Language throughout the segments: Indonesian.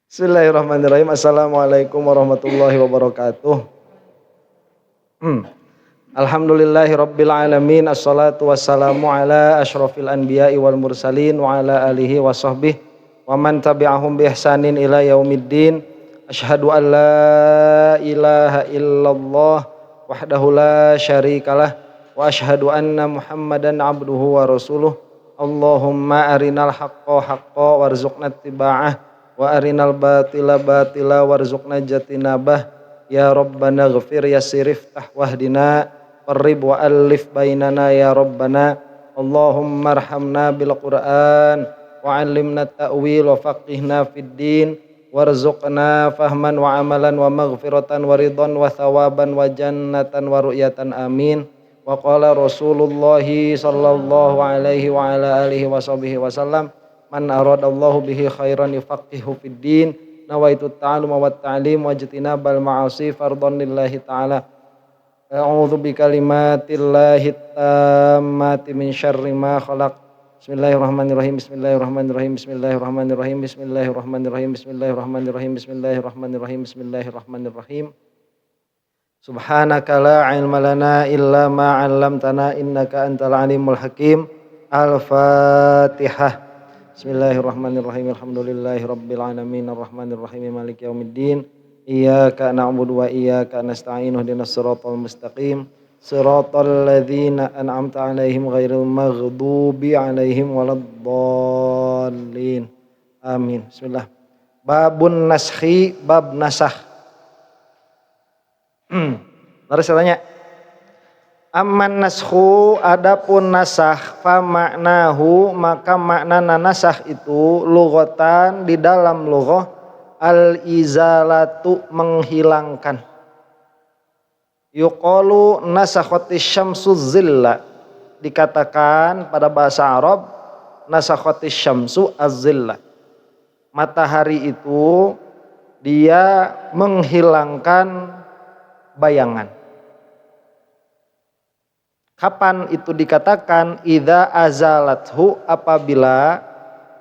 Bismillahirrahmanirrahim. Assalamualaikum warahmatullahi wabarakatuh. Alhamdulillahi rabbil alamin. Assalatu wassalamu ala asyrafil anbiya'i wal mursalin wa ala alihi wa sahbihi wa man tabi'ahum bi ihsanin ila yaumiddin. Asyhadu an la ilaha illallah wahdahu la syarikalah wa asyhadu anna Muhammadan abduhu wa rasuluh. Allahumma arinal haqqa haqqa warzuqna ittiba'ah wa arinal batila batila warzuqna jatinabah. Ya Rabbana ghafir yassir iftah wahdina qarrib wa alif bainana ya Rabbana. Allahumma arhamna bil Qur'an wa 'allimna ta'wil wa faqihna fid din warzuqna fahman wa amalan wa maghfiratan wa ridhan wa thawaban wa jannatan wa ru'yatan amin. Wa qala Rasulullah sallallahu alaihi wa ala alihi wa sahbihi wasallam, man aradallahu bihi khairan yufaqihu fid din. Nawaitu ta'alluma wat ta'lim wajtinabal ma'asi fardhan lillahi ta'ala. A'udzu bikalimatillahi tammati min syarri ma khalaq. Bismillahirrahmanirrahim. Bismillahirrahmanirrahim. Bismillahirrahmanirrahim. Bismillahirrahmanirrahim. Bismillahirrahmanirrahim. Bismillahirrahmanirrahim. Bismillahirrahmanirrahim. Subhanaka la ilma lana illa ma 'allamtana innaka antal alimul hakim. Al-Fatihah. Bismillahirrahmanirrahim. Alhamdulillahi rabbil alamin arrahmanir rahim maliki yaumiddin. Iyyaka na'budu wa iyyaka nasta'in ihdinas siratal mustaqim siratal ladzina an'amta 'alaihim ghairil maghdubi 'alaihim waladdallin. Amin. Bismillah. Babun naskhi, bab nasakh. Lalu saya tanya, amman naskhu, adapun nasakh, fa maknahu, maka makna nasakh itu lughatan, di dalam lughah, al-izalatu, menghilangkan. Yuqalu nasakhatis syamsu zilla, dikatakan pada bahasa Arab nasakhatis syamsu az-zilla, matahari itu dia menghilangkan bayangan. Kapan itu dikatakan? Idza azalathu, apabila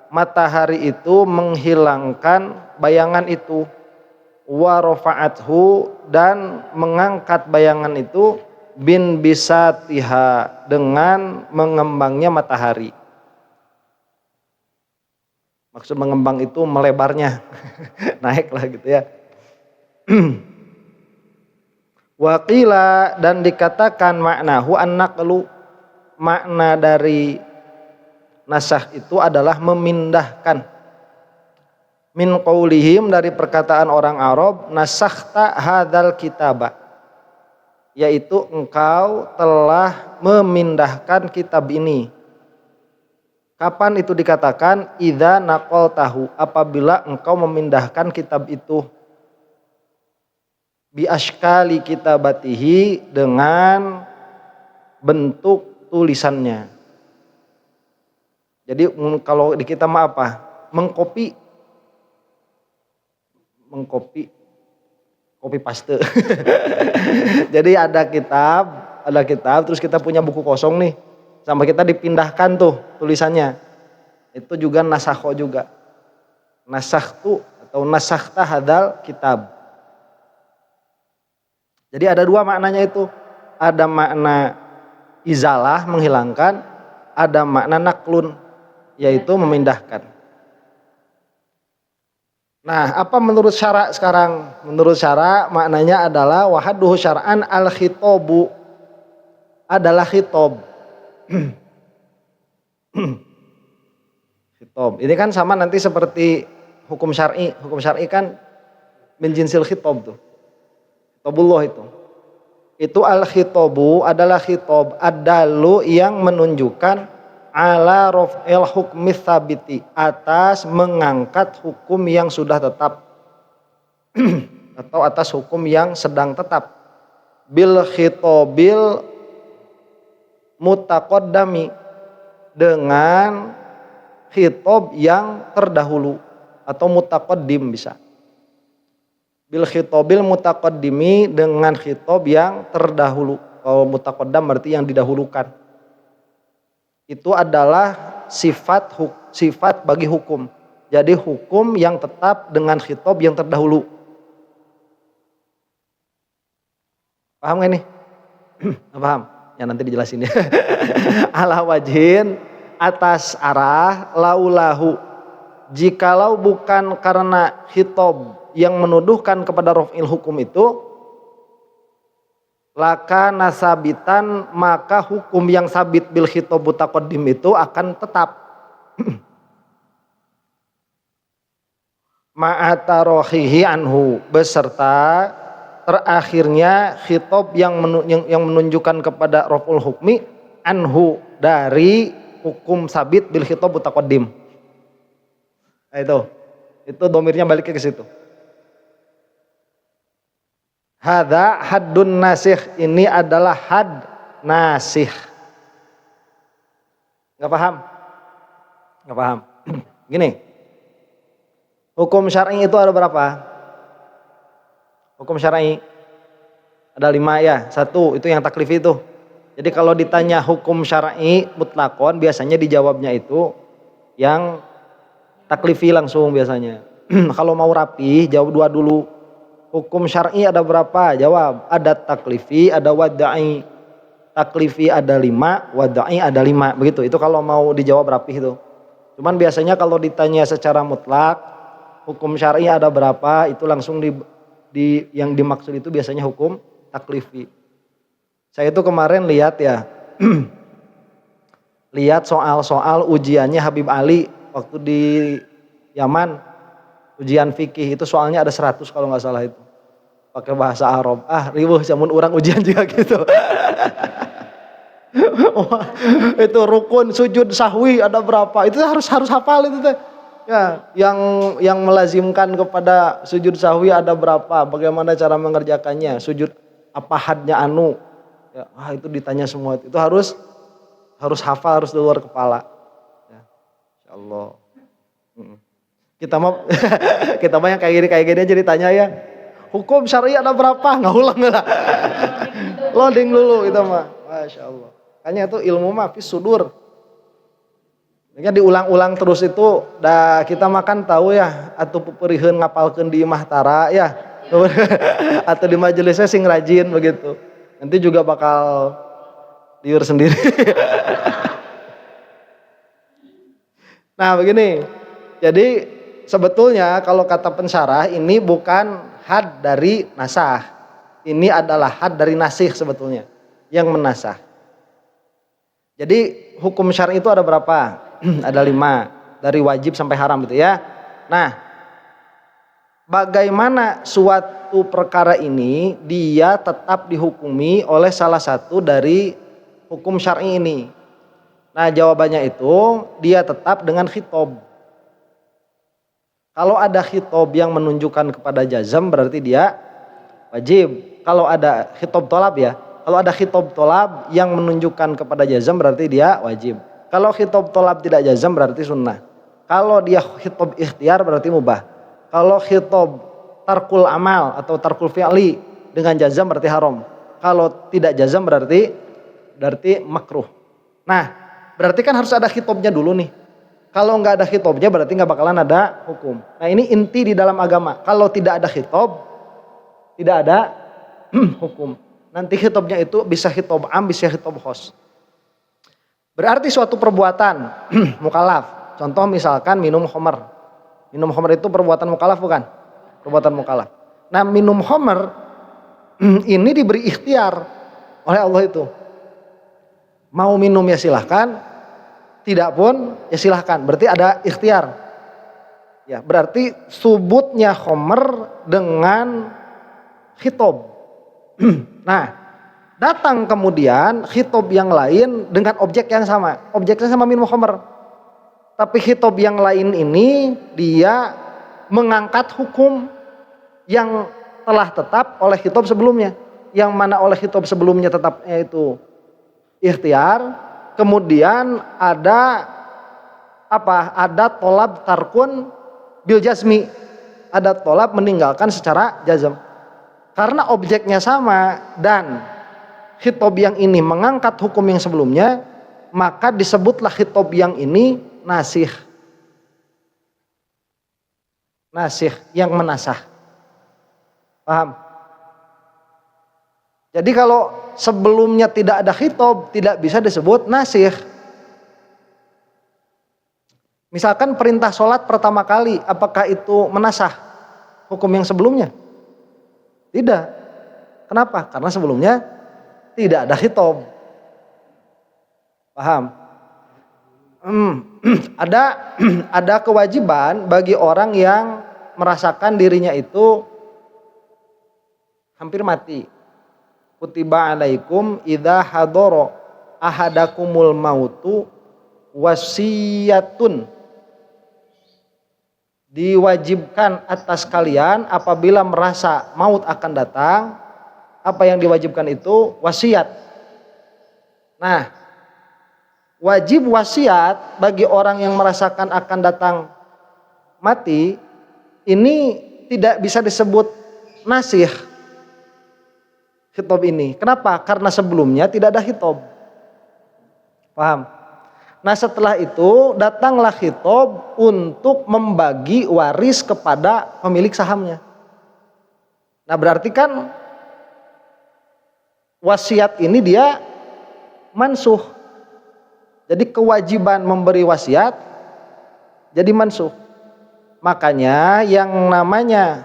matahari itu menghilangkan bayangan itu. Wa rafa'athu, dan mengangkat bayangan itu. Bin bisatiha, dengan mengembangnya matahari. Maksud mengembang itu melebarnya. Naiklah gitu ya. Waqila, dan dikatakan maknahu an-naqlu, makna dari nasakh itu adalah memindahkan. Min qaulihim, dari perkataan orang Arab, nasakhta hadzal kitaba, yaitu engkau telah memindahkan kitab ini. Kapan itu dikatakan? Idza naqaltahu, apabila engkau memindahkan kitab itu. Bi ashkali kitabatihi, dengan bentuk tulisannya. Jadi kalau di kita mah apa? Mengkopi kopi paste. Jadi ada kitab terus kita punya buku kosong nih, sampai kita dipindahkan tuh tulisannya. Itu juga nasakho juga. Nasakhtu atau nasakhta hadzal kitab. Jadi ada dua maknanya itu. Ada makna izalah, menghilangkan. Ada makna naklun, yaitu memindahkan. Nah, apa menurut syara sekarang? Menurut syara maknanya adalah wahaduhu syar'an al-khitobu, adalah khitob. Khitob. Ini kan sama nanti seperti hukum syar'i. Hukum syar'i kan min jinsil khitob tuh. Khitabullah itu al-khitabu adalah khitab adalu, yang menunjukkan ala raf'il hukmi tsabiti, atas mengangkat hukum yang sudah tetap atau atas hukum yang sedang tetap. Bil khitabil mutaqaddami, dengan khitab yang terdahulu atau mutaqaddim bisa. Bil khitabil mutaqaddimi, dengan khitab yang terdahulu. Kalau mutaqaddam berarti yang didahulukan. Itu adalah sifat bagi hukum. jadi hukum yang tetap dengan khitab yang terdahulu. Paham gak nih? Nggak paham? Ya nanti dijelasin ya. Ala wajhin atas arah laulahu, jikalau bukan karena khitab yang menuduhkan kepada raf'il hukum itu, laka nasabitan, maka hukum yang sabit bil khitab mutaqaddim itu akan tetap. Ma'atarohihi anhu, beserta terakhirnya khitab yang menunjukkan kepada raf'ul hukmi anhu, dari hukum sabit bil khitab mutaqaddim. Nah, itu domirnya balik ke situ. Hadza haddun nasikh, ini adalah had nasikh. Enggak paham? Enggak paham. Gini. Hukum syar'i itu ada berapa? Hukum syar'i ada 5 ya. 1 itu yang taklifi itu. Jadi kalau ditanya hukum syar'i mutlakon, biasanya dijawabnya itu yang taklifi langsung biasanya. Kalau mau rapi, jawab 2 dulu. Hukum syar'i ada berapa? Jawab, ada taklifi, ada wada'i. Taklifi ada 5, wada'i ada 5. Begitu. Itu kalau mau dijawab rapi itu. Cuman biasanya kalau ditanya secara mutlak, hukum syar'i ada berapa? Itu langsung yang dimaksud itu biasanya hukum taklifi. Saya itu kemarin lihat ya, lihat soal-soal ujiannya Habib Ali waktu di Yaman, ujian fikih itu soalnya ada 100 kalau nggak salah itu, pakai bahasa Arab. Riweuh jamun orang ujian juga gitu. Itu rukun sujud sahwi ada berapa? Itu harus hafal itu teh. Ya, yang melazimkan kepada sujud sahwi ada berapa? Bagaimana cara mengerjakannya? Sujud apa hadnya anu? Ya, itu ditanya semua. Itu harus hafal, harus di luar kepala. Ya, insyaallah. Kita mah yang kayak gini aja ditanya ya. Hukum syar'i ada berapa? Nggak ulang lah. Loading dulu itu mah. Masya Allah. Kayaknya itu ilmu mah fis sudur. Ya diulang-ulang terus itu, dah kita makan tahu ya, atau pupuriheun ngapalkeun di Mahtara ya, atau di majelisnya sing rajin begitu. Nanti juga bakal liur sendiri. Nah begini, jadi sebetulnya kalau kata pensyarah ini bukan had dari nasah, ini adalah had dari nasikh sebetulnya, yang menasah. Jadi hukum syar'i itu ada berapa? Ada 5, dari wajib sampai haram gitu ya. Nah, bagaimana suatu perkara ini dia tetap dihukumi oleh salah satu dari hukum syar'i ini? Nah, jawabannya itu dia tetap dengan khitab. Kalau ada khitab yang menunjukkan kepada jazm berarti dia wajib. Kalau ada khitab tolab ya, kalau ada khitab tolab yang menunjukkan kepada jazm berarti dia wajib. Kalau khitab tolab tidak jazm berarti sunnah. Kalau dia khitab ikhtiar berarti mubah. Kalau khitab tarkul amal atau tarkul fi'li dengan jazm berarti haram. Kalau tidak jazm berarti makruh. Nah, berarti kan harus ada khitabnya dulu nih. Kalau nggak ada khitabnya berarti nggak bakalan ada hukum. Nah ini inti di dalam agama. Kalau tidak ada khitab, tidak ada hukum. Nanti khitabnya itu bisa khitab am, bisa khitab khos. Berarti suatu perbuatan mukallaf. Contoh misalkan minum khamar. Minum khamar itu perbuatan mukallaf bukan? Perbuatan mukallaf. Nah minum khamar ini diberi ikhtiar oleh Allah itu. Mau minum ya silahkan, tidak pun ya silahkan. Berarti ada ikhtiar. Ya, berarti subutnya khamar dengan khitab. Nah, datang kemudian khitab yang lain dengan objek yang sama. Objeknya sama minum khamar. Tapi khitab yang lain ini dia mengangkat hukum yang telah tetap oleh khitab sebelumnya. Yang mana oleh khitab sebelumnya tetapnya itu ikhtiar. Kemudian ada apa? Ada tolab tarkun bil jazmi. Ada tolab meninggalkan secara jazm. Karena objeknya sama dan khitab yang ini mengangkat hukum yang sebelumnya, maka disebutlah khitab yang ini nasikh. nasikh yang menasah. Paham? Jadi kalau sebelumnya tidak ada khitab, tidak bisa disebut nasikh. Misalkan perintah sholat pertama kali, apakah itu menasah hukum yang sebelumnya? Tidak. Kenapa? Karena sebelumnya tidak ada khitab. Paham? Ada kewajiban bagi orang yang merasakan dirinya itu hampir mati. Kutiba alaikum idza hadara ahadakumul mautu wasiyatun. Diwajibkan atas kalian apabila merasa maut akan datang, apa yang diwajibkan itu wasiat. Nah, wajib wasiat bagi orang yang merasakan akan datang mati ini tidak bisa disebut nasikh. Khitab ini. Kenapa? Karena sebelumnya tidak ada khitab. Paham? Nah setelah itu datanglah khitab untuk membagi waris kepada pemilik sahamnya. Nah berarti kan wasiat ini dia mansuh. Jadi kewajiban memberi wasiat jadi mansuh. Makanya yang namanya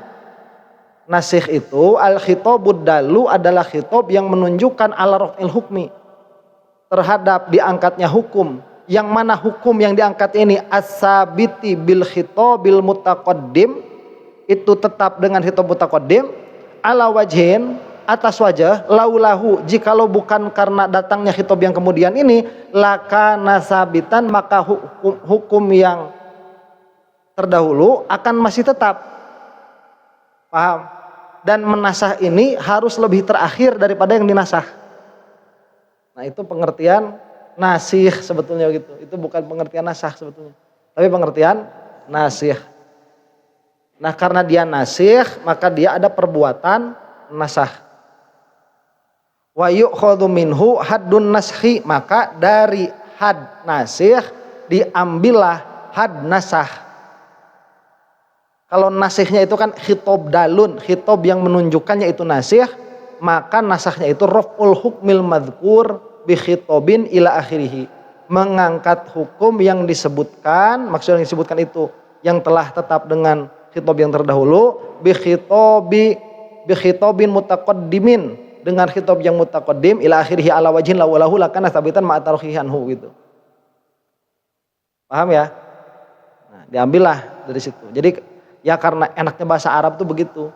nasikh itu al-khitabud dalu adalah khitab yang menunjukkan ala raf'il hukmi, terhadap diangkatnya hukum. Yang mana hukum yang diangkat ini as-sabiti bil khitabil mutaqaddim, itu tetap dengan khitab mutaqaddim ala wajhin, atas wajah laulahu, jikalau bukan karena datangnya khitab yang kemudian ini lakana sabitan, maka hukum yang terdahulu akan masih tetap. Paham? Dan menasah ini harus lebih terakhir daripada yang dinasah. Nah itu pengertian nasikh sebetulnya gitu. Itu bukan pengertian nasah sebetulnya, tapi pengertian nasikh. Nah karena dia nasikh maka dia ada perbuatan nasah. Wa yu'khadhu minhu haddun naskhi, maka dari had nasikh diambillah had nasah. Kalau nasikhnya itu kan khitab dalun, khitab yang menunjukkannya itu nasikh, maka nasahnya itu raf'ul hukmil madhkur bi khitabin ila akhirih, mengangkat hukum yang disebutkan, maksud yang disebutkan itu yang telah tetap dengan khitab yang terdahulu bi khitabin mutaqaddimin, dengan khitab yang mutaqaddim ila akhirih ala wajhin lawalahu lakana sabitan ma'atarhihanhu gitu. Paham ya? Nah, diambillah dari situ. Jadi ya karena enaknya bahasa Arab tuh begitu.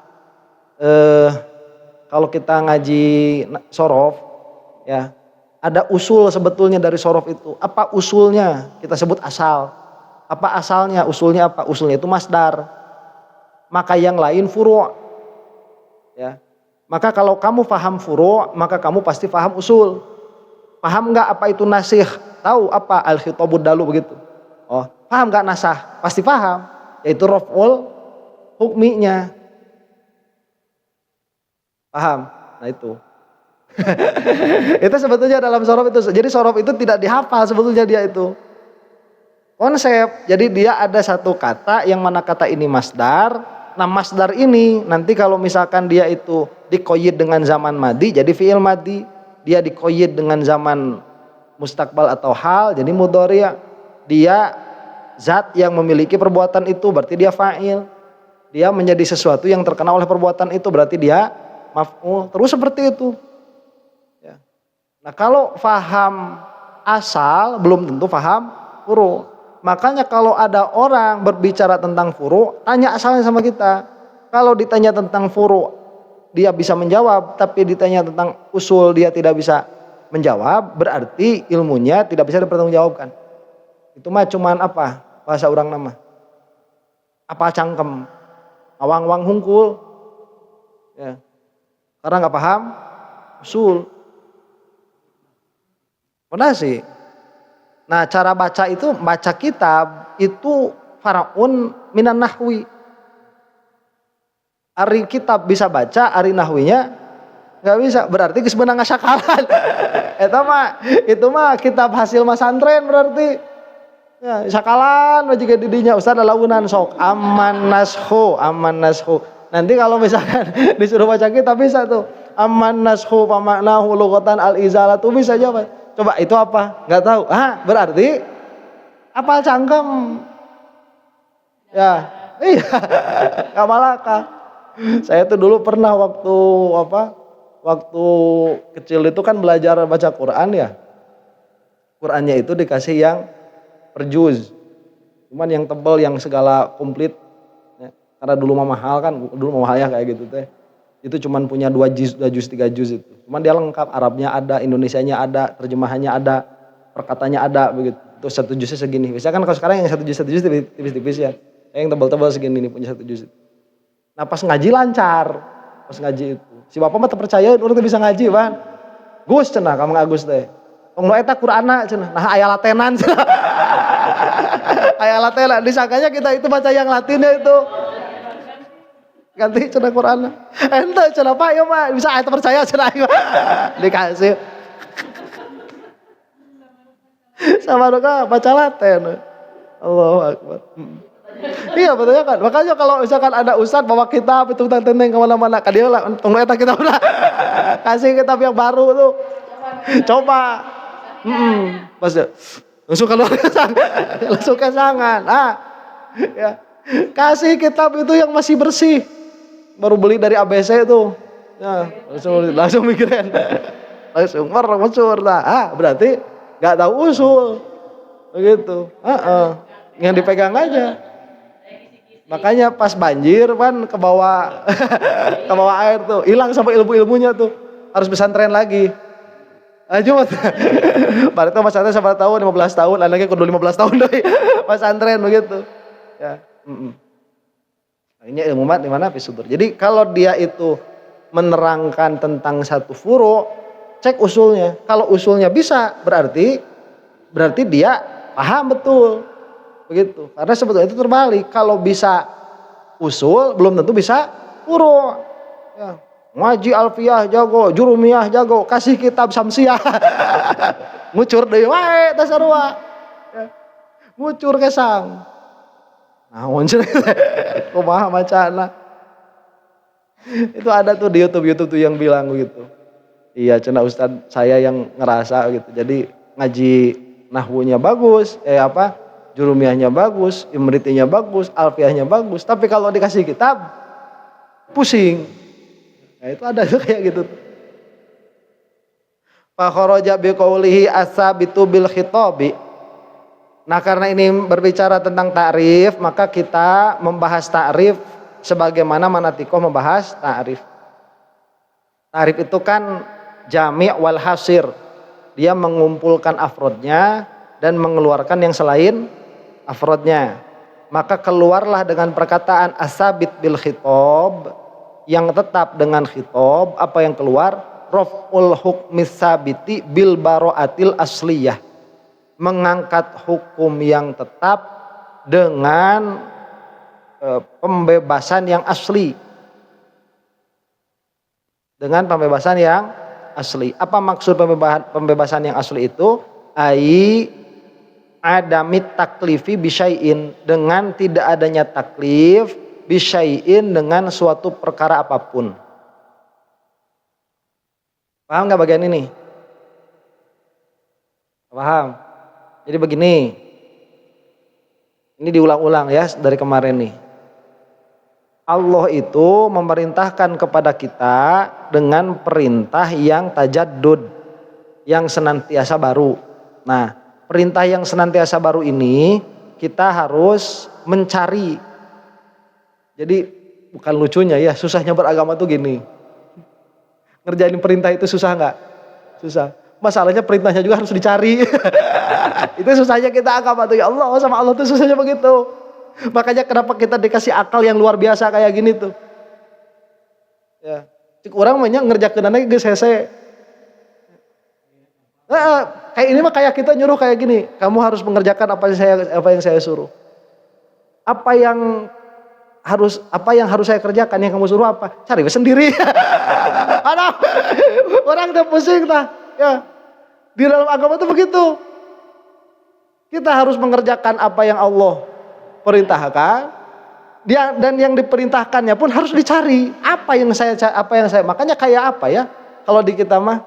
Kalau kita ngaji sorof, ya ada usul sebetulnya dari sorof itu. Apa usulnya? Kita sebut asal. Apa asalnya? Usulnya apa? Usulnya itu masdar. Maka yang lain furu'. Ya. Maka kalau kamu paham furu', maka kamu pasti paham usul. Paham nggak apa itu nasikh? Tahu apa al-khitabud dalu begitu? Oh, paham nggak nasah? Pasti paham. Yaitu raf'ul hukminya. Paham? Nah itu. Itu sebetulnya dalam sorof itu. Jadi sorof itu tidak dihafal sebetulnya dia itu. Konsep. Jadi dia ada satu kata yang mana kata ini masdar. Nah masdar ini nanti kalau misalkan dia itu dikoyid dengan zaman madi jadi fi'il madi. Dia dikoyid dengan zaman mustakbal atau hal jadi mudhari'. Dia zat yang memiliki perbuatan itu berarti dia fa'il. Dia menjadi sesuatu yang terkena oleh perbuatan itu berarti dia maf'ul. Terus seperti itu. Ya. Nah kalau faham asal belum tentu faham furu'. Makanya kalau ada orang berbicara tentang furu', tanya asalnya sama kita. Kalau ditanya tentang furu', dia bisa menjawab, tapi ditanya tentang usul dia tidak bisa menjawab, berarti ilmunya tidak bisa dipertanggungjawabkan. Itu mah cuman apa? Bahasa orang nama. Apa cangkem? Awang-awang hungkul, ya. Karena nggak paham usul. Benar sih. Nah cara baca itu, baca kitab itu faraun minan nahwi. Ari kitab bisa baca, ari nahwinya nggak bisa. Berarti sebenarnya sakalan. Itu mah kitab hasil masantren berarti. Ya, sakalan juga didinya Ustaz launan sok aman nashu. Nanti kalau misalkan disuruh baca kitab bisa tuh. Aman nashu pamaknahu lughatan al-izalah tuh bisa jawab. Coba itu apa? Enggak tahu. Berarti apal cangkem. Ya. Iya. Enggak malaka. Saya tuh dulu pernah waktu kecil itu kan belajar baca Quran ya. Qurannya itu dikasih yang per juz. Cuman yang tebal yang segala komplit ya. Karena dulu mahal kan, dulu mahal ya kayak gitu teh. Itu cuman punya 2 juz, 3 juz itu. Cuman dia lengkap, Arabnya ada, Indonesianya ada, terjemahannya ada, perkataannya ada begitu. Itu 1 juznya segini. Biasanya kan kalau sekarang yang 1 juz tipis-tipis ya. Yang tebal-tebal segini nih punya 1 juz itu. Nah pas ngaji lancar, pas ngaji itu. Si bapak mah percaya urang teh bisa ngaji, Bang. Gus cenah ka Mang Agus teh. Tong nu eta Qur'anna cenah. Nah aya latenan cenah. Aya latenan disangkanya kita itu baca yang Latinnya itu. Ganti cenah Qur'anna. Ente cenah Pak ya mah bisa aya percaya cenah. Dikasih. Sama mereka baca Latin. Allahu Akbar. Iya betulnya kan. Makanya kalau misalkan ada ustaz bawa kitab itu tenteng kemana-mana, kan dia lah tunggu eta kitab lah. Kasih kitab yang baru tuh. Coba. Pas langsung keluar langsung kesangan. Ya. Kasih kitab itu yang masih bersih. Baru beli dari ABC itu. Ya, langsung mikirin. Langsung mencur lah. Berarti enggak tahu usul. Begitu. Yang dipegang aja. Makanya pas banjir kan ke bawah air tuh, hilang sampai ilmu-ilmunya tuh. Harus pesantren lagi. Cuma pada itu pesantren sampai tahun 15 tahun, anaknya kudu 15 tahun deh. Pesantren begitu. Ya. Ini ilmu mat di mana pisudur. Jadi kalau dia itu menerangkan tentang satu furu, cek usulnya. Kalau usulnya bisa, berarti dia paham betul. Begitu. Karena sebetulnya itu terbalik. Kalau bisa usul, belum tentu bisa furu. Ya. Ngaji alfiyah jago, jurumiyah jago, kasih kitab samsiah. Ngucur deui wae teh sarua. Ya. Ngucur kesang. Naon cenah. Kumaha macana. Itu ada tuh di YouTube tuh yang bilang begitu. Iya cenah Ustaz saya yang ngerasa gitu. Jadi ngaji nahwunya bagus, jurumiyahnya bagus, imritinya bagus, alfiyahnya bagus. Tapi kalau dikasih kitab, pusing. Nah itu ada tuh kayak gitu. Fa kharaja bi qoulihi asabitu bil khitabi. Nah karena ini berbicara tentang ta'rif, maka kita membahas ta'rif sebagaimana Manatikoh membahas ta'rif. Ta'rif itu kan jami' wal hasir. Dia mengumpulkan afrodnya dan mengeluarkan yang selain afrodnya. Maka keluarlah dengan perkataan asabit bil khitab, yang tetap dengan khitab. Apa yang keluar? Raf'ul hukmis sabiti bil bara'atil asliyah, mengangkat hukum yang tetap dengan pembebasan yang asli. Dengan pembebasan yang asli. Apa maksud pembebasan yang asli itu? Adamit taklifi bisyai'in, dengan tidak adanya taklif bisyai'in dengan suatu perkara apapun. Paham gak bagian ini? Paham? Jadi begini, ini diulang-ulang ya dari kemarin nih. Allah itu memerintahkan kepada kita dengan perintah yang tajaddud, yang senantiasa baru. Nah, perintah yang senantiasa baru ini kita harus mencari. Jadi bukan lucunya ya, susahnya beragama tuh gini. Ngerjain perintah itu susah nggak? Susah. Masalahnya perintahnya juga harus dicari. Itu susahnya kita agama tuh, ya Allah sama Allah tuh susahnya begitu. Makanya kenapa kita dikasih akal yang luar biasa kayak gini tuh. Ya, cik orang banyak ngerjakeun aja geus hese. Kayak ini mah kayak kita nyuruh kayak gini, kamu harus mengerjakan apa yang saya suruh. Apa yang harus saya kerjakan, yang kamu suruh apa? Cari sendiri. Aduh, orang udah pusing tah. Ya, di dalam agama itu begitu. Kita harus mengerjakan apa yang Allah perintahkan. Dan yang diperintahkannya pun harus dicari. Apa yang saya makanya kayak apa ya? Kalau di kita mah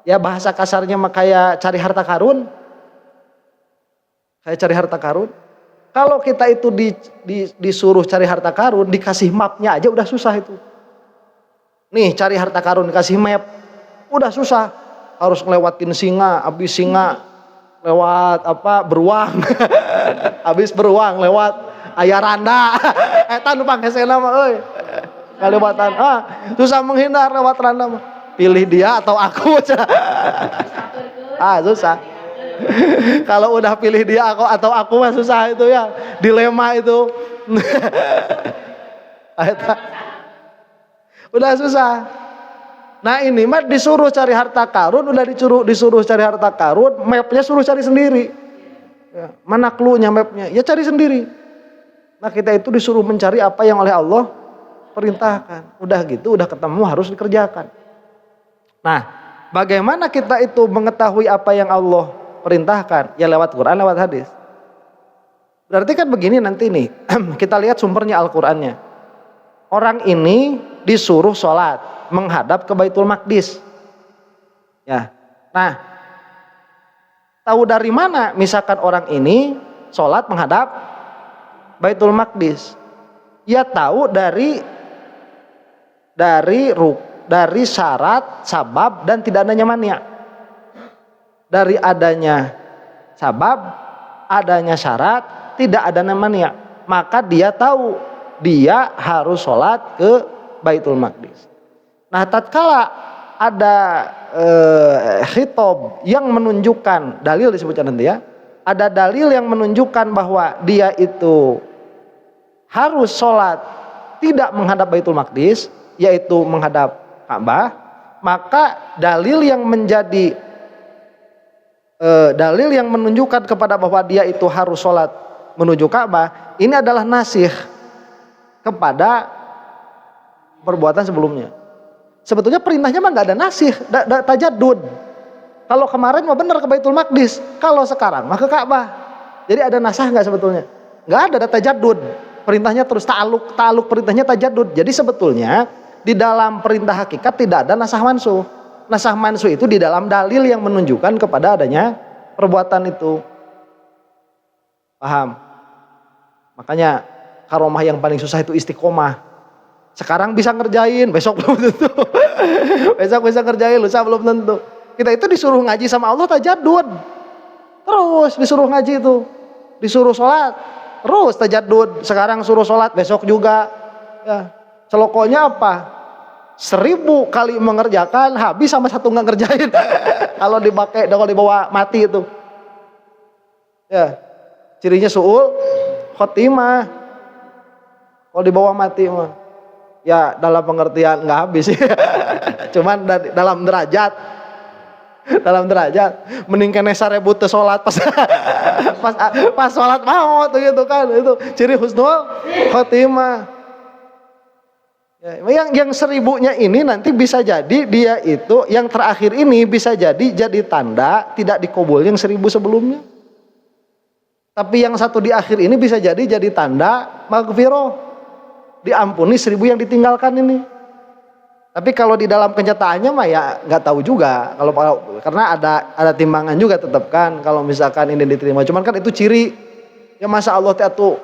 ya bahasa kasarnya mah kayak cari harta karun. Kayak cari harta karun. Kalau kita itu disuruh cari harta karun, dikasih mapnya aja udah susah itu. Nih cari harta karun dikasih map, udah susah. Harus ngelewatin singa, habis singa lewat beruang. Habis beruang lewat ayaranda. Eta nu pangesena mah euy. Kalewatan. Susah menghindar lewat randa mah. Pilih dia atau aku. Susah. Kalau udah pilih dia atau aku mah susah itu ya. Dilema itu. Udah susah. Nah ini mah disuruh cari harta karun, udah disuruh cari harta karun, mapnya suruh cari sendiri. Ya, mana clue-nya mapnya? Ya cari sendiri. Nah kita itu disuruh mencari apa yang oleh Allah perintahkan. Udah gitu, udah ketemu harus dikerjakan. Nah bagaimana kita itu mengetahui apa yang Allah perintahkan? Ya lewat Quran, lewat hadis. Berarti kan begini nanti nih, kita lihat sumbernya Al-Qurannya. Orang ini disuruh sholat menghadap ke Baitul Maqdis. Ya, nah, tahu dari mana? Misalkan orang ini sholat menghadap Baitul Maqdis. Ya tahu dari syarat, sabab dan tidak adanya mania. Dari adanya sabab, adanya syarat, tidak adanya mania, maka dia tahu dia harus sholat ke Baitul Maqdis. Nah tatkala ada khitab yang menunjukkan, dalil disebutkan nanti ya, ada dalil yang menunjukkan bahwa dia itu harus sholat tidak menghadap Baitul Maqdis, yaitu menghadap Ka'bah, maka dalil yang menunjukkan kepada bahwa dia itu harus sholat menuju Ka'bah, ini adalah nasikh kepada perbuatan sebelumnya. Sebetulnya perintahnya mah nggak ada nasikh, tajaddud. Kalau kemarin mah benar ke Baitul Maqdis, kalau sekarang mah ke Ka'bah. Jadi ada nasah nggak sebetulnya? Nggak ada tajaddud. Perintahnya terus ta'aluk perintahnya tajaddud. Jadi sebetulnya di dalam perintah hakikat tidak ada nasah mansuh. Nasah mansuh itu di dalam dalil yang menunjukkan kepada adanya perbuatan itu. Paham? Makanya karomah yang paling susah itu istiqomah. Sekarang bisa ngerjain, besok belum tentu. Besok bisa ngerjain, lusa belum tentu. Kita itu disuruh ngaji sama Allah tajaddud. Terus disuruh ngaji itu. Disuruh sholat, terus tajaddud. Sekarang suruh sholat, besok juga. Ya. Celokonya apa? 1000 kali mengerjakan, habis sama satu nggak ngerjain. Kalau dibawa mati itu. Ya. Cirinya su'ul khotimah. Kalau dibawa mati mah ya dalam pengertian nggak habis. Cuman dalam derajat mending kene 1000 teu salat pas salat maut gitu kan. Itu ciri husnul khotimah. Ya, yang 1000-nya ini nanti bisa jadi dia itu yang terakhir ini bisa jadi tanda tidak dikabul yang 1000 sebelumnya. Tapi yang satu di akhir ini bisa jadi tanda maghfirah, diampuni 1000 yang ditinggalkan ini. Tapi kalau di dalam kenyataannya mah ya nggak tahu juga. Kalau karena ada timbangan juga tetap kan. Kalau misalkan ini diterima, cuman kan itu ciri ya masa Allah tuh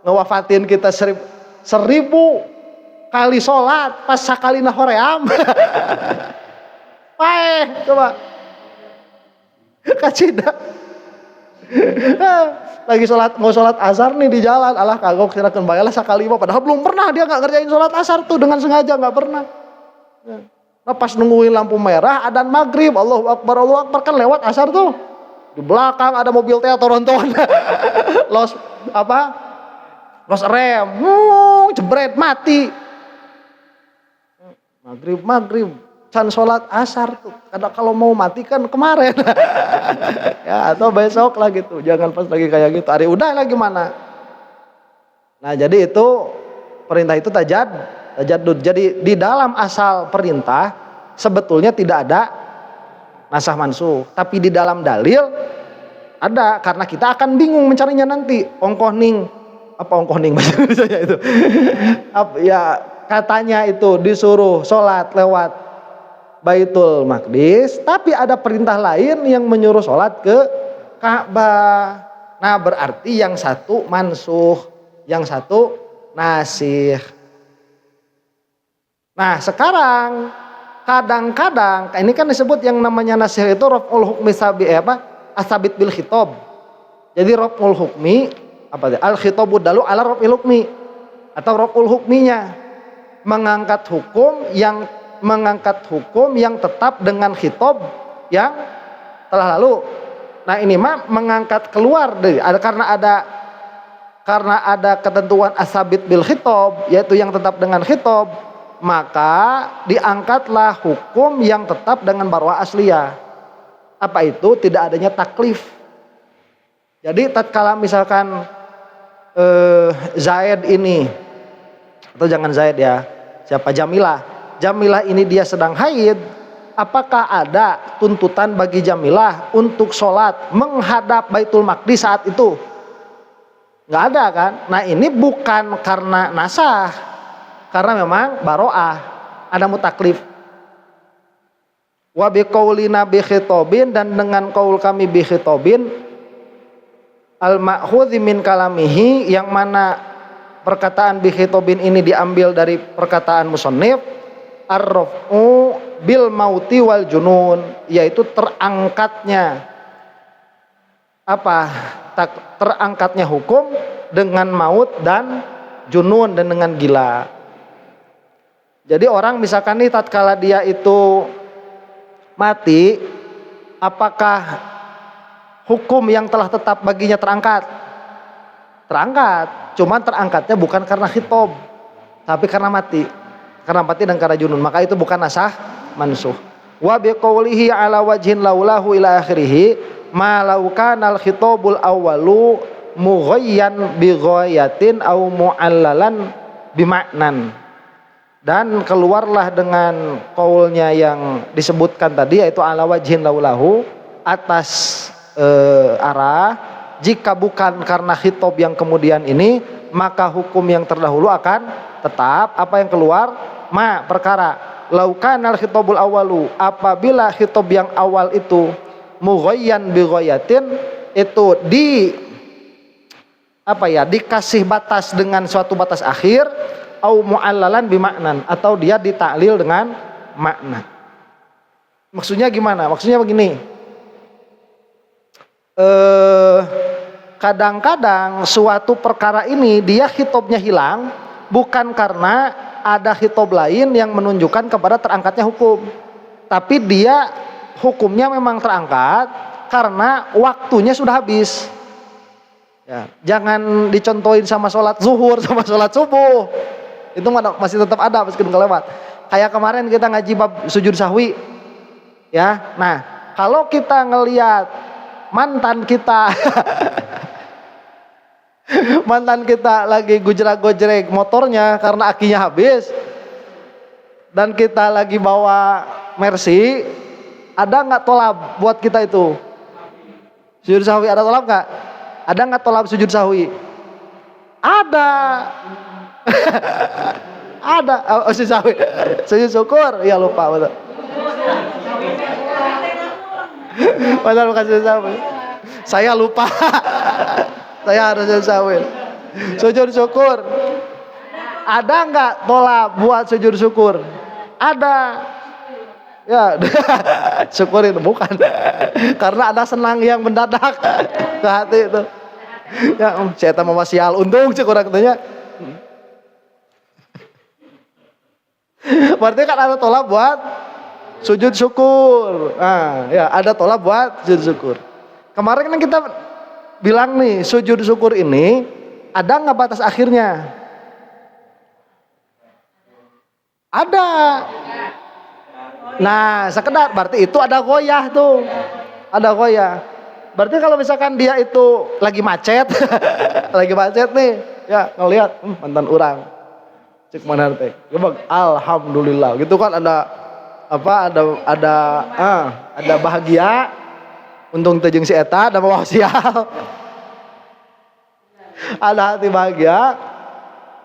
ngewafatin kita 1000 kali sholat pas sakalina hoream. Coba kacida. Lagi mau sholat asar nih di jalan, alah kagok sirakeun bae lah sakali mah, padahal belum pernah dia nggak ngerjain sholat asar tuh dengan sengaja, nggak pernah. Nah pas nungguin lampu merah adzan maghrib, Allahu Akbar kan lewat asar tuh, di belakang ada mobil teh tonton los rem, jebret mati. Maghrib can sholat asar tuh. Karena kalau mau mati kan kemarin. Ya atau besok lah gitu. Jangan pas lagi kayak gitu. Hari udah lah gimana. Nah jadi itu perintah itu tajaddud. Jadi di dalam asal perintah sebetulnya tidak ada nasah mansuh. Tapi di dalam dalil Ada, karena kita akan bingung mencarinya nanti. Ongkohning, apa ongkohning bahasa Indonesia itu? Ya katanya itu disuruh sholat lewat Baitul Maqdis, tapi ada perintah lain yang menyuruh sholat ke Ka'bah. Nah berarti yang satu mansuh, yang satu nasikh. Nah sekarang kadang-kadang ini kan disebut yang namanya nasikh itu raf'ul hukmi asabit bil khitab. Jadi raf'ul hukmi al khitabu dalu ala raf'il hukmi atau raf'ul hukminya mengangkat hukum yang tetap dengan khitab yang telah lalu. Nah ini mah mengangkat keluar dari karena ada ketentuan asabit bil khitab, yaitu yang tetap dengan khitab, maka diangkatlah hukum yang tetap dengan barwa asliyah. Apa itu? Tidak adanya taklif. Jadi tatkala misalkan Zaid ini, atau jangan Zaid ya, siapa, Jamilah ini dia sedang haid, apakah ada tuntutan bagi Jamilah untuk sholat menghadap Baitul Maqdis saat itu? Nggak ada kan? Nah ini bukan karena nasah, karena memang baro'ah, ada mutaklif. Wa biqaulina bi khitobin, dan dengan kaul kami bi khitobin al ma'khudhi min kalamihi, yang mana perkataan bi khitobin ini diambil dari perkataan musannif, ar-raf'u bil mauti wal junun, yaitu terangkatnya terangkatnya hukum dengan maut dan junun, dan dengan gila. Jadi orang misalkan nih tatkala dia itu mati, apakah hukum yang telah tetap baginya terangkat? Terangkat, cuman terangkatnya bukan karena khitab, tapi karena mati. Karena mati dan karena junun, maka itu bukan nasah mansuh. Wa biqaulihi ala wajhin laulahu ila akhirih ma law kana al khitabul awwalu mughayyan bi ghayatin aw mu'allalan bima'nan. Dan keluarlah dengan kaulnya yang disebutkan tadi, yaitu ala wajhin laulahu, atas arah, jika bukan karena khitab yang kemudian ini, maka hukum yang terdahulu akan tetap. Apa yang keluar? Perkara laukanal khitabul awalu, apabila khitab yang awal itu mughayyan bi ghayatin, itu dikasih batas dengan suatu batas akhir, au mu'allalan bimaknan, atau dia ditaklil dengan makna. Maksudnya gimana? Maksudnya begini, kadang-kadang suatu perkara ini dia khitabnya hilang bukan karena ada khitab lain yang menunjukkan kepada terangkatnya hukum, tapi dia hukumnya memang terangkat karena waktunya sudah habis. Ya, jangan dicontohin sama sholat zuhur sama sholat subuh. Itu masih tetap ada meskipun kelewat. Kayak kemarin kita ngaji bab sujud sahwi. Ya. Nah, kalau kita ngelihat mantan kita lagi gojrek-gojrek motornya karena akinya habis, dan kita lagi bawa Mercy, ada nggak tolab buat kita itu? Sujud sahwi ada tolab nggak? Ada nggak tolab sujud sahwi? Ada. Ada. Sujud sahwi. Sujud syukur. Ya lupa betul. Padahal bukan sujud sahwi. Saya lupa. Saya harus sujud sahwi. Sujud syukur. Ada nggak tolab buat sujud syukur? Ada. Ya, syukurin bukan. Karena ada senang yang mendadak ke hati itu. Ya, saya tahu masih sial, untung cek orang katanya. Berarti kan ada tolak buat sujud syukur. Nah, ya ada tolak buat sujud syukur. Kemarin kan kita bilang nih, sujud syukur ini ada nggak batas akhirnya? Ada. Nah, sekedar berarti itu ada goyah tuh. Ada goyah. Berarti kalau misalkan dia itu lagi macet, lagi macet nih, ya ngelihat mantan orang. Cek mana teh. Alhamdulillah. Gitu kan ada apa? Ada bahagia. Untung teu jeung si eta da bawa sial. Ada hati bahagia.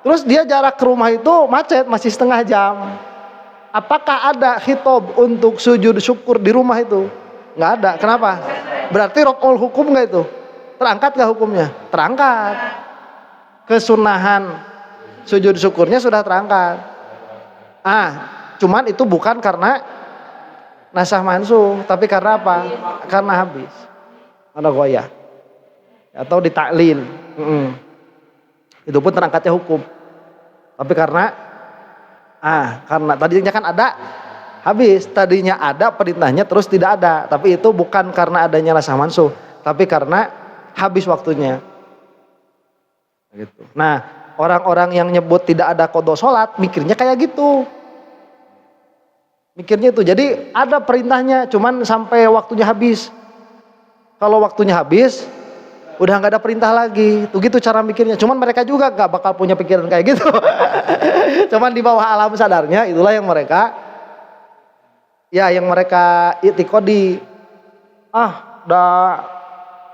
Terus dia jarak ke rumah itu macet masih setengah jam. Apakah ada khitob untuk sujud syukur di rumah itu? Nggak ada. Kenapa? Berarti raf'ul hukum nggak itu? Terangkat nggak hukumnya? Terangkat. Kesunahan sujud syukurnya sudah terangkat. Cuman itu bukan karena nasah mansuh, tapi karena apa? Karena habis. Ada goyah. Atau ditaklil. Itu pun terangkatnya hukum. Tapi karena tadinya kan ada, habis. Tadinya ada perintahnya terus tidak ada. Tapi itu bukan karena adanya nasah mansuh, tapi karena habis waktunya. Gitu. Nah, orang-orang yang nyebut tidak ada qada sholat mikirnya kayak gitu. Mikirnya itu. Jadi ada perintahnya cuman sampai waktunya habis. Kalau waktunya habis udah nggak ada perintah lagi. Tuh gitu cara mikirnya. Cuman mereka juga nggak bakal punya pikiran kayak gitu. Cuman di bawah alam sadarnya itulah yang mereka itikodi.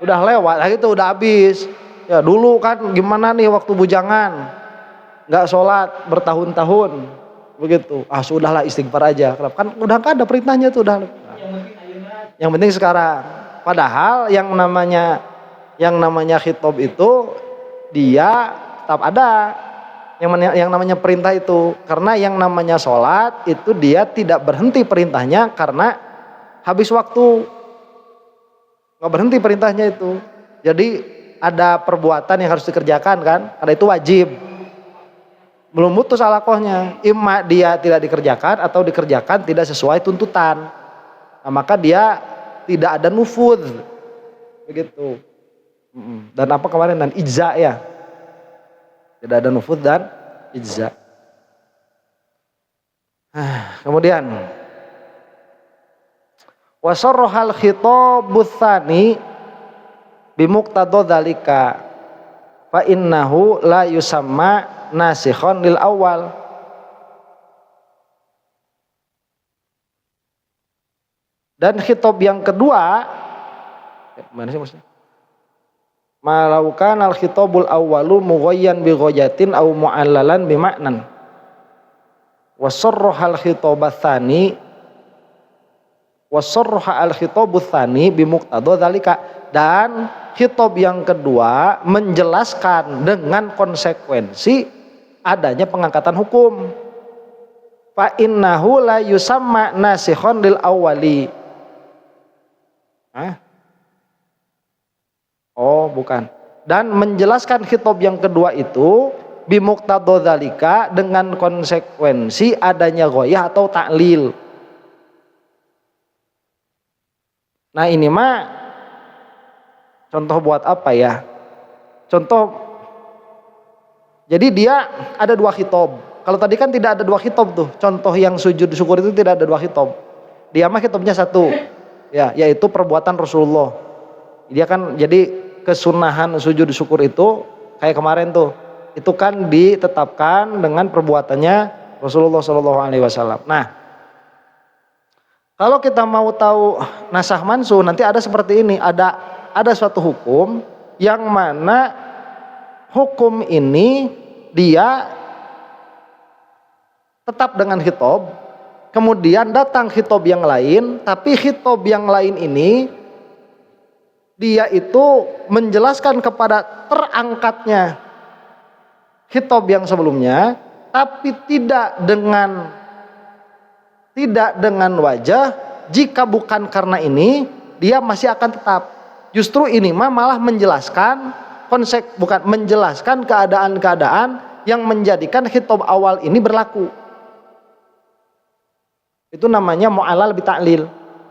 Udah lewat, gitu udah habis. Ya dulu kan gimana nih waktu bujangan nggak sholat bertahun-tahun begitu. Sudahlah istighfar aja. Kan udah nggak ada perintahnya tuh udah. Yang penting sekarang. Padahal yang namanya khitob itu dia tetap ada yang namanya perintah itu. Karena yang namanya sholat itu dia tidak berhenti perintahnya karena habis waktu. Nggak berhenti perintahnya itu. Jadi ada perbuatan yang harus dikerjakan kan, karena itu wajib. Belum putus alaqohnya. Imma dia tidak dikerjakan atau dikerjakan tidak sesuai tuntutan. Nah, maka dia tidak ada nufud. Begitu. Dan apa kemarin? Dan ijza ya. Tidak ada nufud dan ijza. Kemudian wasarrohal khitabus tsani bimuqtadha dzalika fa innahu la yusamma nasikhon lil awal. Dan khitab yang kedua mana sih maksudnya? Malaukan al khitabul awwalu mughayyan bi ghayatin aw mu'allalan bi ma'nan. Wasarrohal khitabats tsani wasarroha al khitabus tsani bimuqtadha dzalika. Dan khitab yang kedua menjelaskan dengan konsekuensi adanya pengangkatan hukum. Fa innahu la yusamma nasikhon lil awwali. Bukan. Dan menjelaskan khitab yang kedua itu bimuqtadha dzalika dengan konsekuensi adanya ghoyah atau taklil. Nah, ini mah contoh buat apa ya? Contoh, jadi dia ada dua khitab. Kalau tadi kan tidak ada dua khitab tuh. Contoh yang sujud syukur itu tidak ada dua khitab. Dia mah khitabnya satu, ya, yaitu perbuatan Rasulullah. Dia kan jadi kesunahan sujud syukur itu kayak kemarin tuh. Itu kan ditetapkan dengan perbuatannya Rasulullah SAW. Nah, kalau kita mau tahu nasah mansuh nanti ada seperti ini. Ada suatu hukum yang mana hukum ini dia tetap dengan khitab, kemudian datang khitab yang lain, tapi khitab yang lain ini dia itu menjelaskan kepada terangkatnya khitab yang sebelumnya, tapi tidak dengan wajah. Jika bukan karena ini, dia masih akan tetap. Justru ini malah menjelaskan menjelaskan keadaan-keadaan yang menjadikan khitab awal ini berlaku. Itu namanya mu'allal bi ta'lil.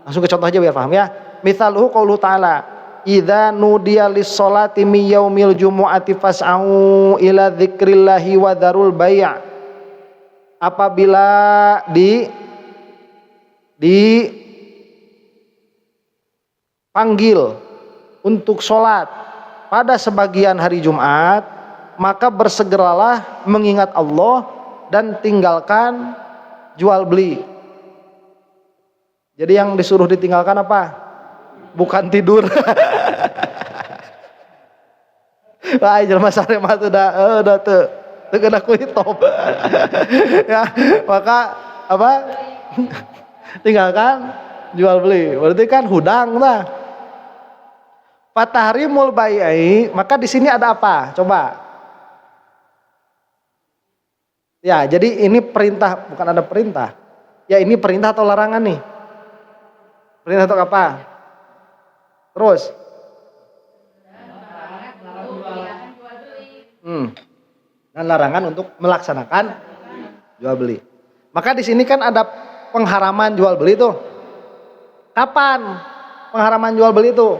Langsung ke contoh aja biar paham ya. Mitsaluhu qauluhu ta'ala, idza nudiya lis-sholati mi yaumil jumu'ati fas'au ila dzikrillahi wa dzarul bai'. Apabila dipanggil untuk sholat pada sebagian hari Jumat, maka bersegeralah mengingat Allah dan tinggalkan jual beli. Jadi yang disuruh ditinggalkan apa? bukan tidur. Wah, jelema sare mah udah teu kena ku hitop. Ya, maka apa? Tinggalkan jual beli. Berarti kan hudang lah. Fatahrimul bai'i, maka di sini ada apa? Coba. Ya, jadi ini perintah, bukan ada perintah. Ya, ini perintah atau larangan nih? Perintah atau apa? Terus. Dan larangan untuk melaksanakan jual beli. Maka di sini kan ada pengharaman jual beli tuh. Kapan pengharaman jual beli itu?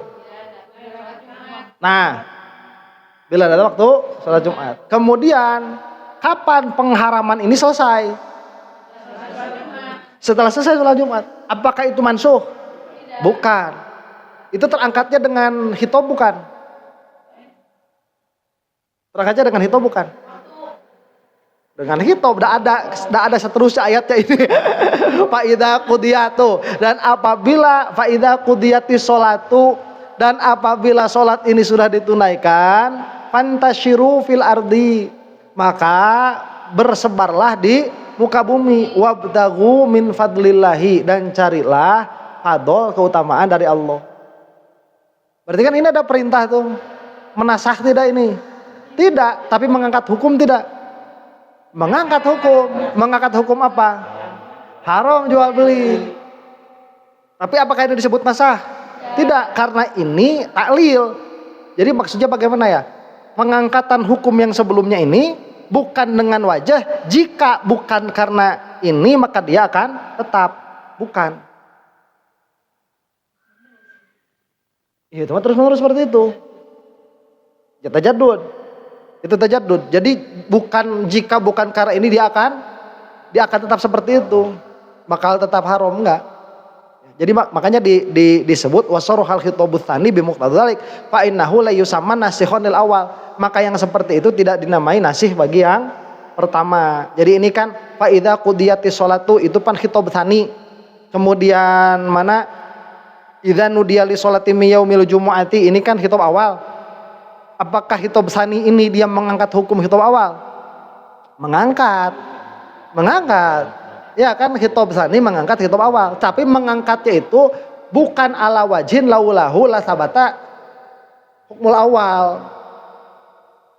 Nah, bila ada waktu sholat Jumat. Kemudian kapan pengharaman ini selesai? Setelah selesai sholat Jumat. Apakah itu mansuh? Bukan. Itu terangkatnya dengan hitop bukan? Terangkatnya dengan hitop bukan? Dengan hitop, tidak ada seterusnya ayatnya ini. Fa'idha qudiyatu, dan apabila fa'idha qudiyati sholatu, dan apabila sholat ini sudah ditunaikan, fantashiru fil ardi, maka bersebarlah di muka bumi, wabtagu min fadlillahi, dan carilah fadl, keutamaan dari Allah. Berarti kan ini ada perintah tuh, menasah tidak ini? Tidak, tapi mengangkat hukum tidak? Mengangkat hukum apa? Haram jual beli. Tapi apakah ini disebut nasah? Tidak, karena ini taklil. Jadi maksudnya bagaimana ya? Pengangkatan hukum yang sebelumnya ini bukan dengan wajah. Jika bukan karena ini maka dia akan tetap. Bukan. Iya, teman terus-menerus seperti itu. Ya tajadud. Itu tajadud. Jadi jika bukan karena ini dia akan tetap seperti itu. Maka tetap haram, enggak. Jadi makanya disebut wasaruhal khitabut tsani bi muqtadzalik fa innahu la yusamma nasikhun lil awal. Maka yang seperti itu tidak dinamai nasih bagi yang pertama. Jadi ini kan fa idza qudiyatis sholatu, itu pan khitab tsani. Kemudian mana idza nudiya li sholati yaumil jumu'ati, ini kan khitab awal. Apakah khitab tsani ini dia mengangkat hukum khitab awal? Mengangkat. Ya kan, khitab tsani mengangkat khitab awal, tapi mengangkatnya itu bukan ala wajhin laulahu la sabata hukmul awal.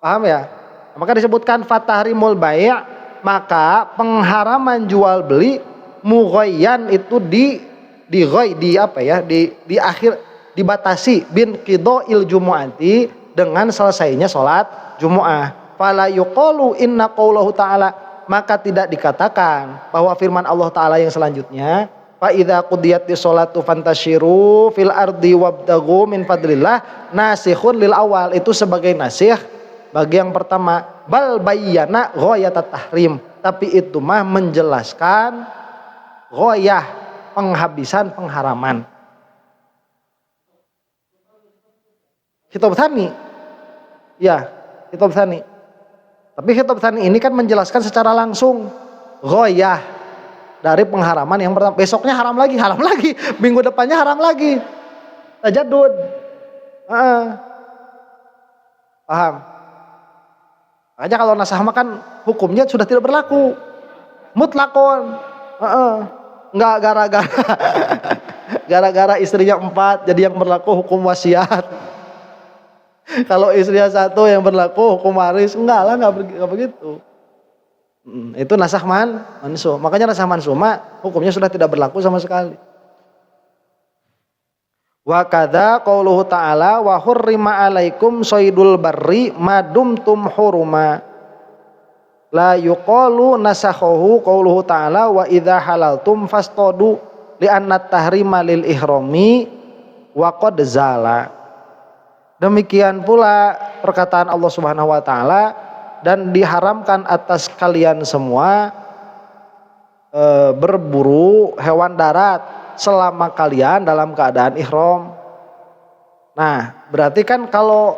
Paham ya? Maka disebutkan fatahrimul bai', maka pengharaman jual beli mughayyan itu di akhir dibatasi bin qidail jumu'ati, dengan selesainya sholat Jumu'ah. Fala yuqalu inna qaulahu ta'ala, maka tidak dikatakan bahwa firman Allah Ta'ala yang selanjutnya, fa idza qudiyatis sholatu fantashiru fil ardi wabtaghu min fadlillah, nasikhun lil awal, itu sebagai nasih bagi yang pertama. Bal bayyana ghayatat tahrim, tapi itu mah menjelaskan ghayah, penghabisan, pengharaman. Khitab tsani. Ya, khitab tsani. Tapi khitab tsani ini kan menjelaskan secara langsung ghayah dari pengharaman yang pertama. Besoknya haram lagi, minggu depannya haram lagi. Tajadud. Paham? Makanya kalau nasah kan hukumnya sudah tidak berlaku. Mutlakon. Enggak gara-gara istrinya 4 jadi yang berlaku hukum wasiat. Kalau istrinya 1 yang berlaku hukum waris, enggak begitu. Itu nasah mansuh. Makanya nasah mansuh hukumnya sudah tidak berlaku sama sekali. Wa kadza qauluhu ta'ala wa hurrima 'alaikum shaydul barri madumtum huruma. La yuqalu nasakhahu qauluhu ta'ala wa idza halaltum fastadu li anna tahrima lil ihrami wa qad zala. Demikian pula perkataan Allah Subhanahu wa taala, dan diharamkan atas kalian semua berburu hewan darat selama kalian dalam keadaan ihram. Nah, berarti kan kalau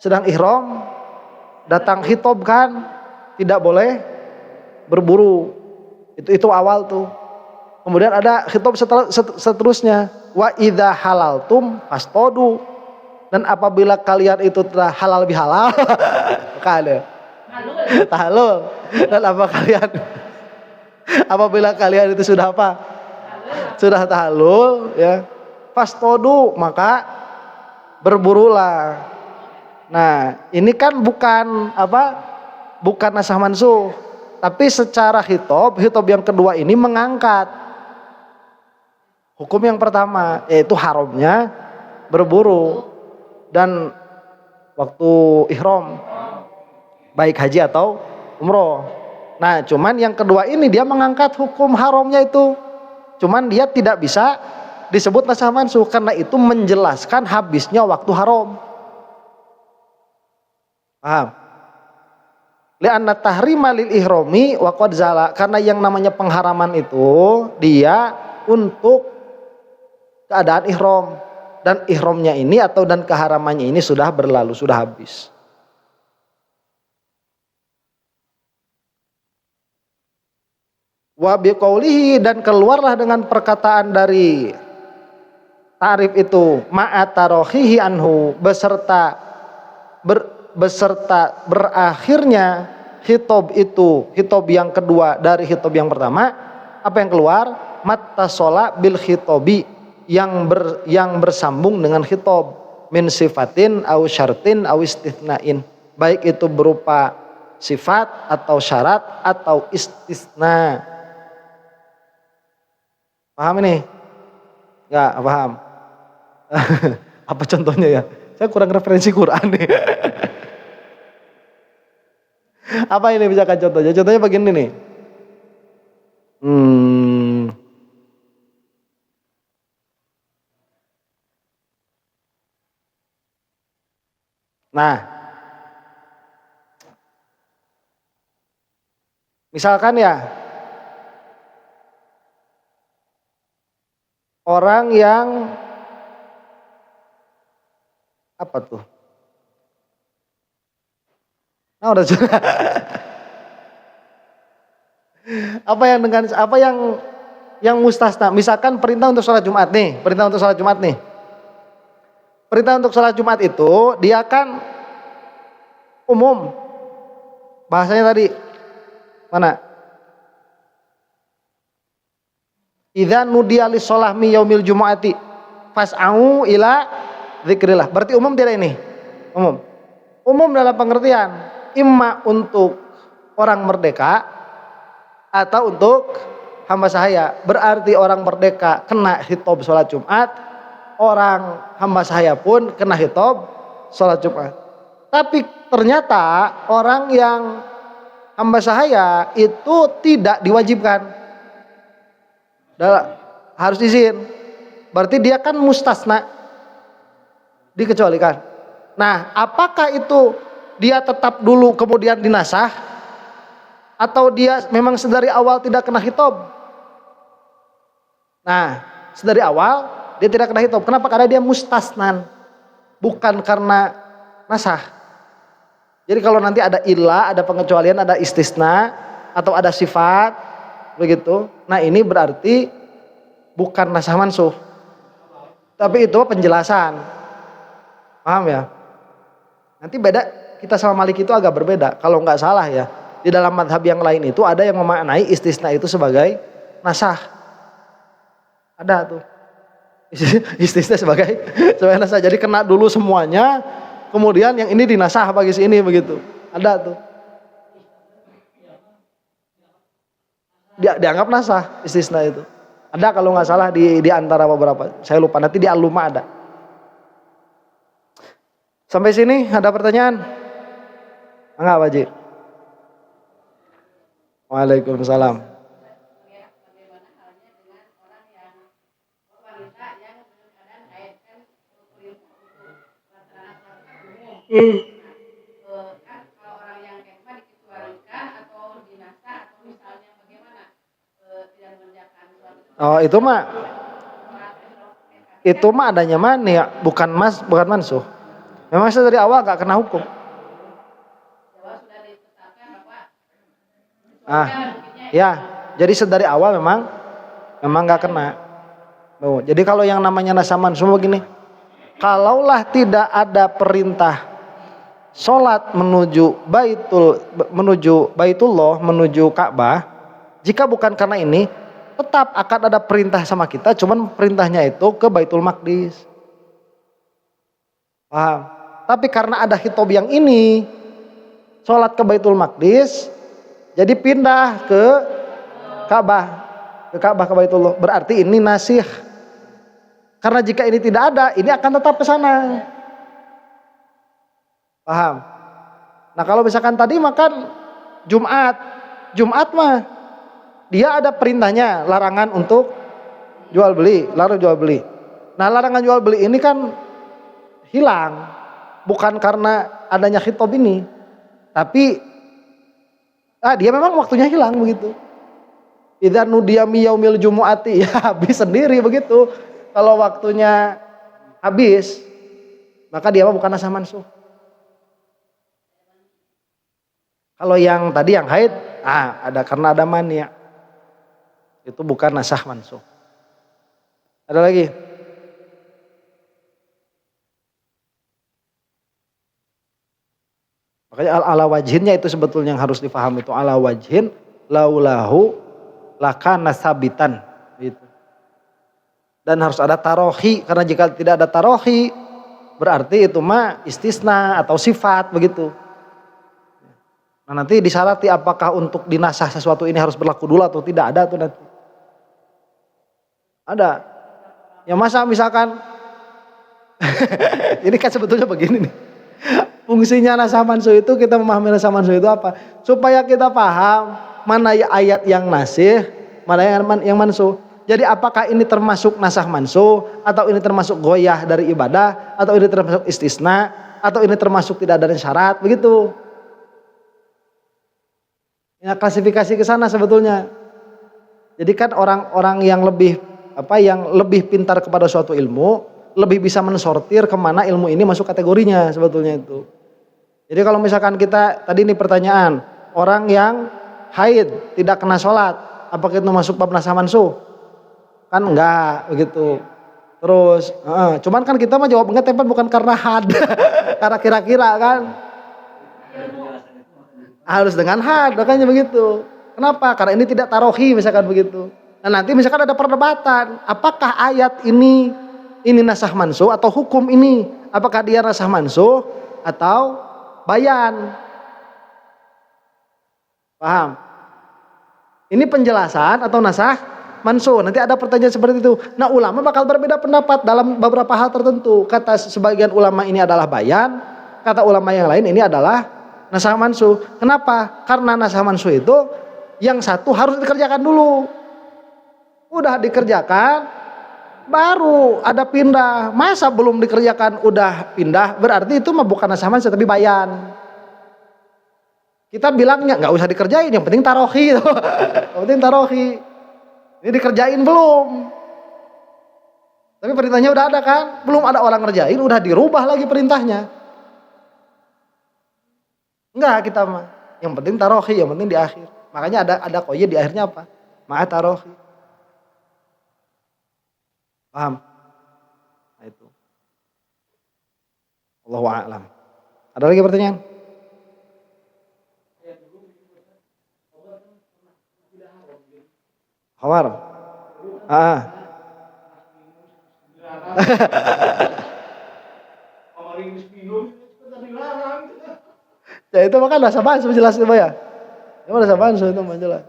sedang ihram datang khitab kan tidak boleh berburu. Itu awal tuh. Kemudian ada khitab seterusnya, wa idza halaltum fastodu, dan apabila kalian itu telah halal bihalal maka ada tahalul, dan apabila kalian itu sudah apa? Sudah tahalul ya, fastodu maka berburulah. Nah, ini kan bukan bukan nasah mansuh, tapi secara khitab yang kedua ini mengangkat hukum yang pertama, yaitu haramnya berburu dan waktu ihram, baik haji atau umroh. Nah, cuman yang kedua ini dia mengangkat hukum haramnya itu, cuman dia tidak bisa disebut nasah mansuh karena itu menjelaskan habisnya waktu haram. Paham? Li'anna tahrima lil ihrami wa qad zala, karena yang namanya pengharaman itu dia untuk keadaan ihram, dan ihramnya ini dan keharamannya ini sudah berlalu, sudah habis. Wa biqaulihi, dan keluarlah dengan perkataan dari ta'rif itu, ma'atarohihi anhu, beserta berakhirnya khitab itu, khitab yang kedua dari khitab yang pertama. Apa yang keluar? Mattasola bil khitabi, yang bersambung dengan khitab, min sifatin au syartin au istithnain, baik itu berupa sifat atau syarat atau istisna. Paham ini? Enggak paham? Apa contohnya ya? Saya kurang referensi Quran nih. Apa ini misalkan contohnya? Contohnya begini nih. Nah, misalkan ya, orang yang apa tuh? Nah, udah sudah. Apa yang mustasna? Misalkan perintah untuk sholat Jumat nih, Perintah untuk sholat Jumat itu dia kan umum. Bahasanya tadi mana? Idza nudiya lis shalah mi yaumil jumu'ati fas'au ila dzikrillah. Berarti umum tidak ini? Umum. Umum dalam pengertian imma untuk orang merdeka atau untuk hamba sahaya. Berarti orang merdeka kena khitab sholat Jumat, orang hamba sahaya pun kena khitab sholat Jumat. Tapi ternyata orang yang hamba sahaya itu tidak diwajibkan, harus izin. Berarti dia kan mustasna, dikecualikan. Nah, apakah itu dia tetap dulu kemudian dinasah, atau dia memang sedari awal tidak kena khitab? Nah, sedari awal dia tidak kena khitab. Kenapa? Karena dia mustasnan, bukan karena nasah. Jadi kalau nanti ada ilah, ada pengecualian, ada istisna, atau ada sifat begitu, nah ini berarti bukan nasah mansuh, tapi itu penjelasan. Paham ya? Nanti beda, kita sama Malik itu agak berbeda. Kalau nggak salah ya, di dalam madhab yang lain itu ada yang memaknai istisna itu sebagai nasah. Ada tuh istisna sebagai nasah. Jadi kena dulu semuanya, kemudian yang ini dinasah bagi si ini begitu. Ada tuh. Dianggap nasah istisna itu. Ada kalau nggak salah di antara beberapa. Saya lupa, nanti di Al-Lumah ada. Sampai sini ada pertanyaan? Enggak, Pak Ji? Waalaikumsalam. Oh, itu mah adanya mana ya, bukan mansuh. Memang dari awal gak kena hukum. Ya, jadi sedari awal memang memang nggak kena. Oh, jadi kalau yang namanya nasakh mansuh begini, kalaulah tidak ada perintah sholat menuju Baitullah, menuju Ka'bah, jika bukan karena ini, tetap akan ada perintah sama kita, cuman perintahnya itu ke Baitul Maqdis. Paham? Tapi karena ada khitab yang ini, sholat ke Baitul Maqdis, jadi pindah ke Ka'bah, ke Baitullah. Berarti ini nasikh. Karena jika ini tidak ada, ini akan tetap ke sana. Paham? Nah kalau misalkan tadi makan Jumat mah dia ada perintahnya, larangan untuk jual beli, larang jual beli. Nah larangan jual beli ini kan hilang, bukan karena adanya khitab ini, tapi dia memang waktunya hilang begitu. Idza nudiya mi yaumil jumu'ati, ya habis sendiri begitu. Kalau waktunya habis, maka dia bukan nasakh mansuh. Kalau yang tadi yang haid, ada karena ada mani, itu bukan nasakh mansuh. Ada lagi? Makanya ala wajhinnya itu sebetulnya yang harus difahami, itu ala wajhin laulahu lakana sabitan gitu. Dan harus ada tarohi, karena jika tidak ada tarohi berarti itu mah istisna atau sifat begitu. Nah nanti disyarati apakah untuk dinasah sesuatu ini harus berlaku dulu atau tidak, ada tuh nanti. Ada. Ya masa misalkan ini kan sebetulnya begini nih. Fungsinya nasakh mansuh itu, kita memahami nasakh mansuh itu apa? Supaya kita paham mana ayat yang nasih, mana yang mansuh. Jadi apakah ini termasuk nasakh mansuh, atau ini termasuk goyah dari ibadah, atau ini termasuk istisna, atau ini termasuk tidak ada syarat, begitu. Ya klasifikasi ke sana sebetulnya. Jadi kan orang-orang yang lebih pintar kepada suatu ilmu, lebih bisa mensortir kemana ilmu ini masuk kategorinya sebetulnya itu. Jadi kalau misalkan kita, tadi ini pertanyaan, orang yang haid tidak kena sholat, apakah itu masuk bab nasakh mansuh? Kan enggak begitu. Terus, cuman kan kita mah jawab enggak, tapi bukan karena had, karena kira-kira kan. Harus dengan had, makanya begitu. Kenapa? Karena ini tidak tarohi misalkan begitu. Nah nanti misalkan ada perdebatan, apakah ayat ini nasakh mansuh atau hukum ini, apakah dia nasakh mansuh atau bayan? Paham? Ini penjelasan atau nasakh mansuh. Nanti ada pertanyaan seperti itu. Nah ulama bakal berbeda pendapat dalam beberapa hal tertentu. Kata sebagian ulama ini adalah bayan, kata ulama yang lain ini adalah nasakh mansuh. Kenapa? Karena nasakh mansuh itu yang satu harus dikerjakan dulu. Udah dikerjakan, baru ada pindah. Masa belum dikerjakan udah pindah? Berarti itu mah bukan nasakh mansuh tapi bayan. Kita bilangnya nggak usah dikerjain, yang penting tarohi. Yang penting tarohi. Ini dikerjain belum? Tapi perintahnya udah ada kan? Belum ada orang ngerjain, udah dirubah lagi perintahnya. Enggak, kita mah. Yang penting tarohi, yang penting di akhir. Makanya ada koyah di akhirnya apa? Ma'a tarohi. Paham? Nah itu. Allahu a'lam. Ada lagi pertanyaan? Khawar. Ya itu makan nasakh mansuh jelas itu ya. Itu nasakh mansuh itu mah jelas.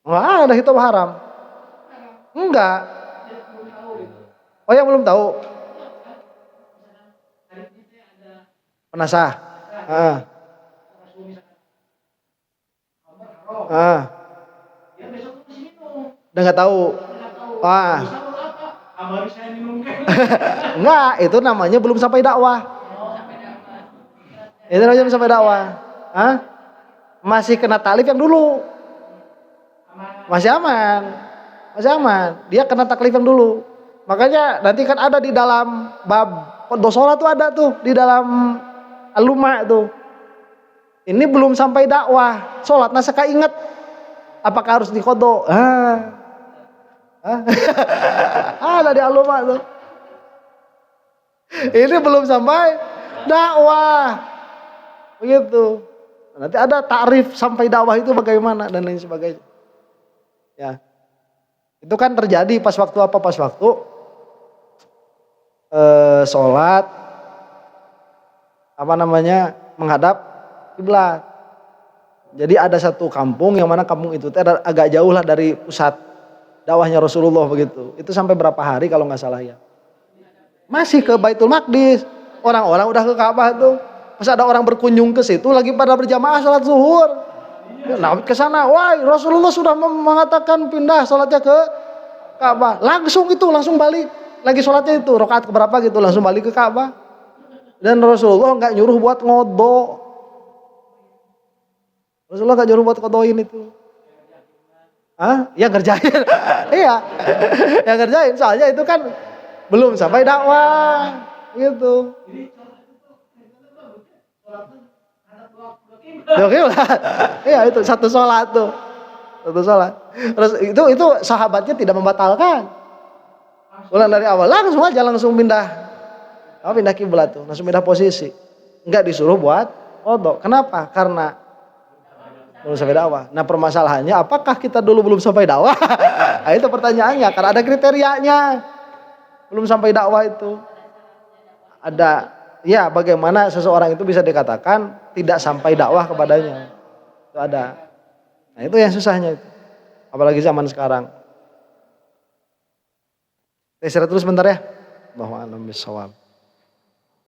Enggak ada hitam haram. Enggak. Oh yang belum tahu. Penasah. Udah nggak tahu. Enggak, itu namanya belum sampai dakwah. Itu namanya belum sampai dakwah. Masih kena taklif yang dulu. Masih aman. Masih aman. Dia kena taklif yang dulu. Makanya nanti kan ada di dalam bab dosola tuh ada tuh di dalam Aluma tuh. Ini belum sampai dakwah, sholatnya seka inget. Apakah harus diqodho? Ada di aluma tuh. Ini belum sampai dakwah. Begitu. Nanti ada takrif sampai dakwah itu bagaimana dan lain sebagainya. Ya. Itu kan terjadi pas waktu apa? Pas waktu sholat menghadap kiblat. Jadi ada satu kampung yang mana kampung itu agak jauh lah dari pusat dakwahnya Rasulullah begitu. Itu sampai berapa hari kalau nggak salah ya. Masih ke Baitul Maqdis. Orang-orang udah ke Ka'bah tuh. Pas ada orang berkunjung ke situ lagi pada berjamaah salat zuhur. Nah, ke sana, wah Rasulullah sudah mengatakan pindah salatnya ke Ka'bah. Langsung balik. Lagi salatnya itu rakaat keberapa gitu langsung balik ke Ka'bah. Dan Rasulullah nggak nyuruh buat ngodho. Rasulullah nggak nyuruh buat qodoin itu. Ya ngerjain. Iya. Ya ngerjain soalnya itu kan belum sampai dakwah gitu. Iya itu satu sholat tuh. Satu sholat. Terus itu sahabatnya tidak membatalkan. Pulang dari awal langsung pindah. Pindah kiblat tuh, langsung pindah posisi. Enggak disuruh buat qodho. Kenapa? Karena belum sampai dakwah. Nah permasalahannya apakah kita dulu belum sampai dakwah? Nah, itu pertanyaannya. Karena ada kriterianya. Belum sampai dakwah itu. Ada. Ya bagaimana seseorang itu bisa dikatakan tidak sampai dakwah kepadanya. Itu ada. Nah itu yang susahnya itu. Apalagi zaman sekarang. Saya terus bentar ya. Allahu a'lam bishawab.